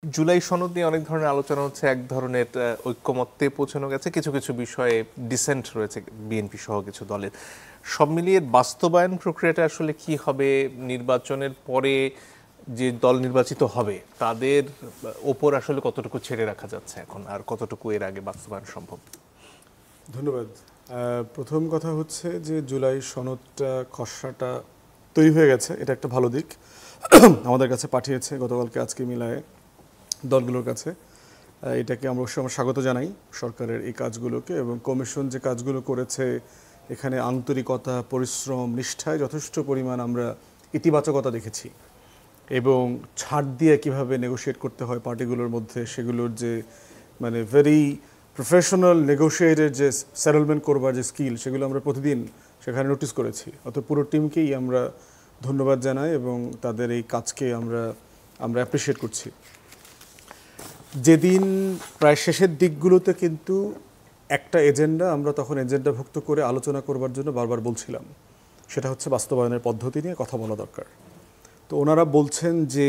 জুলাই সনদ নিয়ে অনেক ধরনের আলোচনা হচ্ছে, এক ধরনের ঐক্যমত্যে পৌঁছানো গেছে, কিছু কিছু বিষয়ে ডিসেন্ট রয়েছে বিএনপি সহ কিছু দলের। সব মিলিয়ে বাস্তবায়ন প্রক্রিয়াটা আসলে কি হবে, নির্বাচনের পরে যে দল নির্বাচিত হবে তাদের ওপর আসলে কতটুকু ছেড়ে রাখা যাচ্ছে এখন, আর কতটুকু এর আগে বাস্তবায়ন সম্ভব? ধন্যবাদ। প্রথম কথা হচ্ছে যে জুলাই সনদটা খসড়াটা তৈরি হয়ে গেছে, এটা একটা ভালো দিক। আমাদের কাছে পাঠিয়েছে গতকালকে আজকে মিলায়ে দলগুলোর কাছে। এটাকে আমরা অবশ্যই স্বাগত জানাই সরকারের এই কাজগুলোকে, এবং কমিশন যে কাজগুলো করেছে এখানে আন্তরিকতা, পরিশ্রম, নিষ্ঠায় যথেষ্ট পরিমাণ আমরা ইতিবাচকতা দেখেছি। এবং ছাড় দিয়ে কিভাবে নেগোশিয়েট করতে হয় পার্টিগুলোর মধ্যে, সেগুলোর যে মানে ভেরি প্রফেশনাল নেগোশিয়েটের যে সেটেলমেন্ট করবার যে স্কিল, সেগুলো আমরা প্রতিদিন সেখানে নোটিস করেছি। অত পুরো টিমকেই আমরা ধন্যবাদ জানাই এবং তাদের এই কাজকে আমরা অ্যাপ্রিসিয়েট করছি। যেদিন প্রায় শেষের দিকগুলোতে কিন্তু একটা এজেন্ডা আমরা তখন এজেন্ডাভুক্ত করে আলোচনা করবার জন্য বারবার বলছিলাম, সেটা হচ্ছে বাস্তবায়নের পদ্ধতি নিয়ে কথা বলা দরকার। তো ওনারা বলছেন যে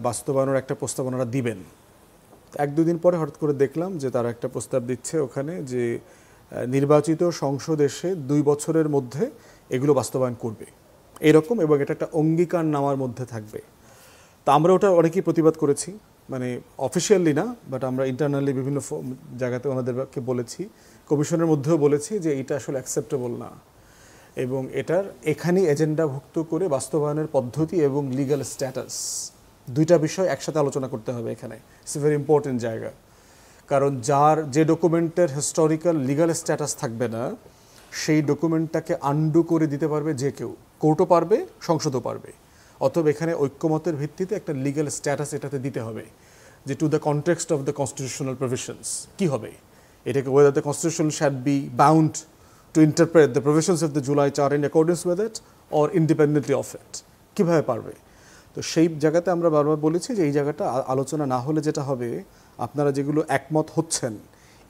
বাস্তবায়নের একটা প্রস্তাব ওনারা দিবেন। এক দুদিন পরে হঠাৎ করে দেখলাম যে তারা একটা প্রস্তাব দিচ্ছে ওখানে যে নির্বাচিত সংসদ এসে 2 বছরের মধ্যে এগুলো বাস্তবায়ন করবে এরকম, এবং এটা একটা অঙ্গীকার নামার মধ্যে থাকবে। তা আমরা ওটা অনেকেই প্রতিবাদ করেছি, মানে অফিসিয়ালি না, বাট আমরা ইন্টারনালি বিভিন্ন জায়গাতে ওনাদেরকে বলেছি, কমিশনের মধ্যেও বলেছি যে এটা আসলে অ্যাকসেপ্টেবল না, এবং এটার এখানেই এজেন্ডাভুক্ত করে বাস্তবায়নের পদ্ধতি এবং লিগ্যাল স্ট্যাটাস দুইটা বিষয় একসাথে আলোচনা করতে হবে। এখানে ইটস এ ভেরি ইম্পর্টেন্ট জায়গা, কারণ যে ডকুমেন্টের হিস্টোরিক্যাল লিগ্যাল স্ট্যাটাস থাকবে না, সেই ডকুমেন্টটাকে আন্ডু করে দিতে পারবে যে কেউ, কোর্টও পারবে, সংসদও পারবে। অতএব এখানে ঐক্যমতের ভিত্তিতে একটা লিগ্যাল স্ট্যাটাস এটাতে দিতে হবে, যে to the context of the constitutional provisions কী হবে এটাকে, whether the constitution should be bound to interpret the provisions of the July Charter in accordance with it or independently of it, কীভাবে পারবে। তো সেই জায়গাতে আমরা বারবার বলেছি যে এই জায়গাটা আলোচনা না হলে যেটা হবে, আপনারা যেগুলো একমত হচ্ছেন,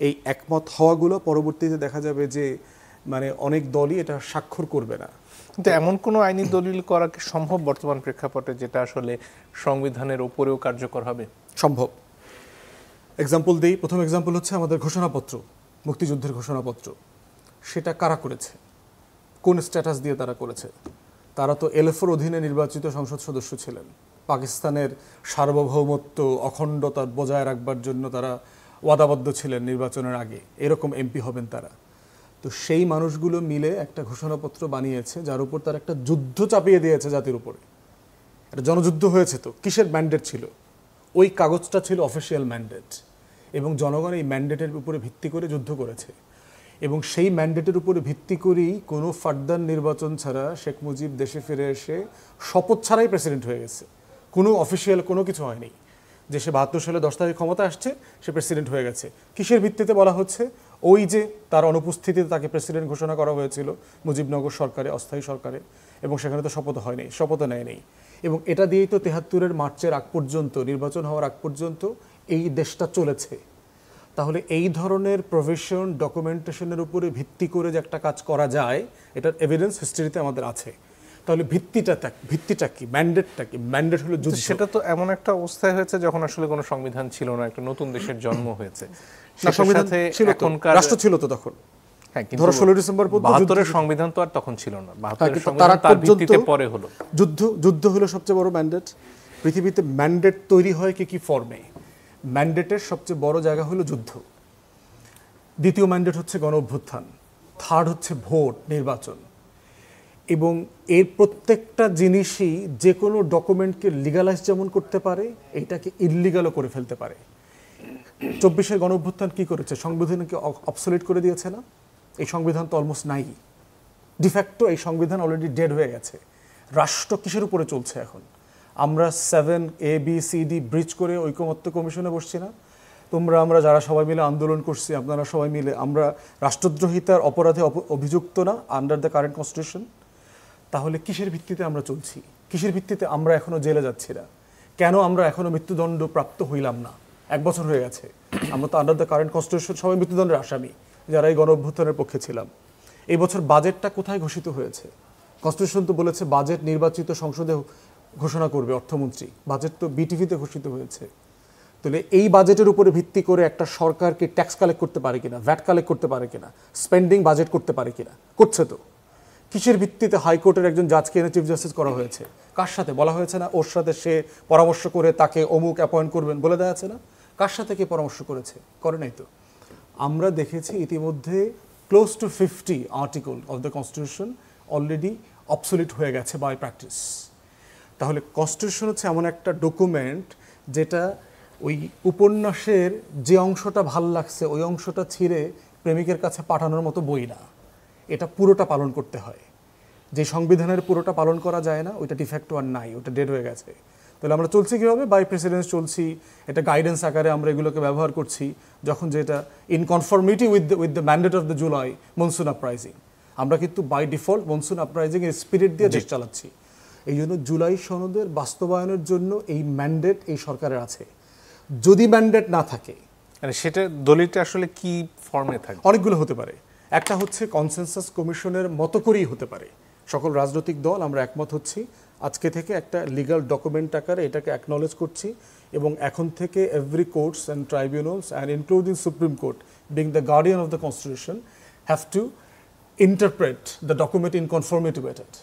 এই একমত হওয়াগুলো পরবর্তীতে দেখা যাবে যে মানে অনেক দলই এটা স্বাক্ষর করবে না। কিন্তু এমন কোনো আইনি দলিল করা কি সম্ভব বর্তমান প্রেক্ষাপটে, যেটা আসলে সংবিধানের উপরেও কার্যকর হবে? সম্ভব। এক্সাম্পল দিই, প্রথম এক্সাম্পল হচ্ছে আমাদের ঘোষণাপত্র, মুক্তিযুদ্ধের ঘোষণাপত্র। সেটা কারা করেছে, কোন স্ট্যাটাস দিয়ে তারা করেছে? তারা তো এলএফের অধীনে নির্বাচিত সংসদ সদস্য ছিলেন। পাকিস্তানের সার্বভৌমত্ব, অখণ্ডতা বজায় রাখবার জন্য তারা ওয়াদাবদ্ধ ছিলেন নির্বাচনের আগে, এরকম এমপি হবেন তারা। তো সেই মানুষগুলো মিলে একটা ঘোষণাপত্র বানিয়েছে, যার উপর তারা একটা যুদ্ধ চাপিয়ে দিয়েছে জাতির উপরে। একটা জনযুদ্ধ হয়েছে। তো কিসের ম্যান্ডেট ছিল? ওই কাগজটা ছিল অফিসিয়াল ম্যান্ডেট, এবং জনগণ এই ম্যান্ডেটের উপরে ভিত্তি করে যুদ্ধ করেছে। এবং সেই ম্যান্ডেটের উপরে ভিত্তি করেই কোনো ফার্দার নির্বাচন ছাড়া শেখ মুজিব দেশে ফিরে এসে শপথ ছাড়াই প্রেসিডেন্ট হয়ে গেছে। কোনো অফিসিয়াল কোনো কিছু হয়নি যে সে 72 সালে 10 তারিখ ক্ষমতা আসছে, সে প্রেসিডেন্ট হয়ে গেছে। কিসের ভিত্তিতে বলা হচ্ছে? ওই যে তার অনুপস্থিতিতে তাকে প্রেসিডেন্ট ঘোষণা করা হয়েছিল মুজিবনগর সরকারে, অস্থায়ী সরকারে, এবং সেখানে তো শপথ হয়নি, শপথ নেয়নি। এবং এটা দিয়েই তো 73-এর মার্চের আগ পর্যন্ত, নির্বাচন হওয়ার আগ পর্যন্ত এই দেশটা চলেছে। তাহলে এই ধরনের প্রভিশন, ডকুমেন্টেশনের উপরে ভিত্তি করে যে একটা কাজ করা যায়, এটার এভিডেন্স হিস্ট্রিতে আমাদের আছে। তাহলে ভিত্তিটা কি, ম্যান্ডেটটা কি? ম্যান্ডেট হলো যুদ্ধ। সেটা তো এমন একটা অবস্থায় হয়েছে যখন আসলে কোনো সংবিধান ছিল না, একটা নতুন দেশের জন্ম হয়েছে। রাষ্ট্র ছিল তো তখন। হ্যাঁ, কিন্তু ধরো 16 ডিসেম্বর 72-এর সংবিধান তো আর তখন ছিল না। 72-এর সংবিধান তার ভিত্তিতে পরে হলো। যুদ্ধ হলো সবচেয়ে বড় ম্যান্ডেট। পৃথিবীতে ম্যান্ডেট তৈরি হয় কি ফর্মে? ম্যান্ডেটের সবচেয়ে বড় জায়গা হলো যুদ্ধ। দ্বিতীয় ম্যান্ডেট হচ্ছে গণ অভ্যুত্থান। থার্ড হচ্ছে ভোট, নির্বাচন। এবং এর প্রত্যেকটা জিনিসই যে কোনো ডকুমেন্টকে লিগালাইজ যেমন করতে পারে, এইটাকে ইললিগালও করে ফেলতে পারে। 24-এর গণ অভ্যুত্থান কী করেছে? সংবিধানকে অবসোলিট করে দিয়েছে না? এই সংবিধান তো অলমোস্ট নাই। ডিফ্যাক্টো এই সংবিধান অলরেডি ডেড হয়ে গেছে। রাষ্ট্র কিসের উপরে চলছে এখন? আমরা 7ABCD ব্রিজ করে ঐকমত্য কমিশনে বসছি না? আমরা যারা সবাই মিলে আন্দোলন করছি, আপনারা সবাই মিলে, আমরা রাষ্ট্রদ্রোহিতার অপরাধে অভিযুক্ত না আন্ডার দ্য কারেন্ট কনস্টিটিউশন? তাহলে কিসের ভিত্তিতে আমরা চলছি? কিসের ভিত্তিতে আমরা এখনও জেলে যাচ্ছি না? কেন আমরা এখনও মৃত্যুদণ্ড প্রাপ্ত হইলাম না? 1 বছর হয়ে গেছে। আমরা তো আন্ডার দ্য কারেন্ট কনস্টিটিউশন সবাই মৃত্যুদণ্ডের আসামি, যারা এই গণ অভ্যুত্থানের পক্ষে ছিলাম। এই বছর বাজেটটা কোথায় ঘোষিত হয়েছে? কনস্টিটিউশন তো বলেছে বাজেট নির্বাচিত সংসদে ঘোষণা করবে অর্থমন্ত্রী। বাজেট তো বিটিভিতে ঘোষিত হয়েছে। তাহলে এই বাজেটের উপরে ভিত্তি করে একটা সরকারকে ট্যাক্স কালেক্ট করতে পারে কিনা, ভ্যাট কালেক্ট করতে পারে কিনা, স্পেন্ডিং বাজেট করতে পারে কিনা, করছে তো। কিসের ভিত্তিতে হাইকোর্টের একজন জাজকে এনে চিফ জাস্টিস করা হয়েছে? কার সাথে বলা হয়েছে না ওর সাথে সে পরামর্শ করে তাকে অমুক অ্যাপয়েন্ট করবেন বলে দেওয়া আছে না? কার সাথে কে পরামর্শ করেছে? করে নাই তো। আমরা দেখেছি ইতিমধ্যে close two 50 article of the constitution already obsolete হয়ে গেছে বাই প্র্যাকটিস। তাহলে কনস্টিটিউশন হচ্ছে এমন একটা ডকুমেন্ট যেটা ওই উপন্যাসের যে অংশটা ভাল লাগছে ওই অংশটা ছিঁড়ে প্রেমিকের কাছে পাঠানোর মতো বই না, এটা পুরোটা পালন করতে হয়। যে সংবিধানের পুরোটা পালন করা যায় না ওইটা ডিফ্যাক্টো আর নাই, ওটা ডেড হয়ে গেছে। তাহলে আমরা চলছি কীভাবে? বাই প্রেসিডেন্স চলছি, এটা গাইডেন্স আকারে আমরা এগুলোকে ব্যবহার করছি যখন যেটা in conformity with the mandate of the July monsoon uprising. আমরা কিন্তু বাই ডিফল্ট মনসুন আপরাইজিং এর স্পিরিট দিয়ে দেশ চালাচ্ছি। এই জন্য জুলাই সনদের বাস্তবায়নের জন্য এই ম্যান্ডেট এই সরকারের আছে। যদি ম্যান্ডেট না থাকে, মানে সেটা দলিলটা আসলে কি ফর্মে থাকে? অনেকগুলো হতে পারে। একটা হচ্ছে কনসেনসাস কমিশনের মতো করেই হতে পারে। সকল রাজনৈতিক দল আমরা একমত হচ্ছি, আজকে থেকে একটা লিগাল ডকুমেন্ট আকারে এটাকে অ্যাকনলেজ করছি, এবং এখন থেকে every courts and tribunals and including supreme court being the guardian of the constitution have to interpret the document in conformity with it.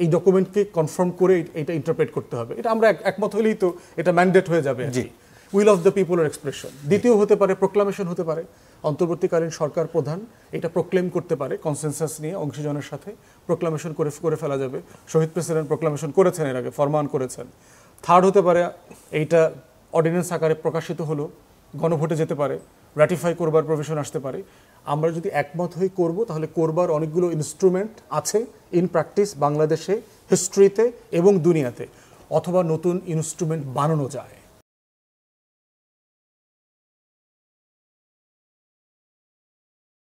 এই ডকুমেন্টকে কনফার্ম করে এটা ইন্টারপ্রেট করতে হবে। এটা আমরা একমত হলেই তো এটা ম্যান্ডেট হয়ে যাবে। উইল অফ দ্য পিপলের এক্সপ্রেশন। দ্বিতীয় হতে পারে প্রোক্লামেশন হতে পারে। অন্তর্বর্তীকালীন সরকার প্রধান এটা প্রোক্লেম করতে পারে কনসেনসাস নিয়ে অংশীজনের সাথে, প্রোক্লামেশন করে ফেলা যাবে। শহীদ প্রেসিডেন্ট প্রোক্লামেশন করেছেন, এর আগে ফরমান করেছেন। থার্ড হতে পারে এইটা অর্ডিন্যান্স আকারে প্রকাশিত হলো, গণভোটে যেতে পারে, রাটিফাই করবার প্রভিশন আসতে পারে। আমরা যদি একমত হয়ে করব তাহলে করবার অনেকগুলো ইনস্ট্রুমেন্ট আছে ইন প্র্যাকটিস বাংলাদেশে, হিস্ট্রিতে এবং দুনিয়াতে, অথবা নতুন ইনস্ট্রুমেন্ট বানানো যায়।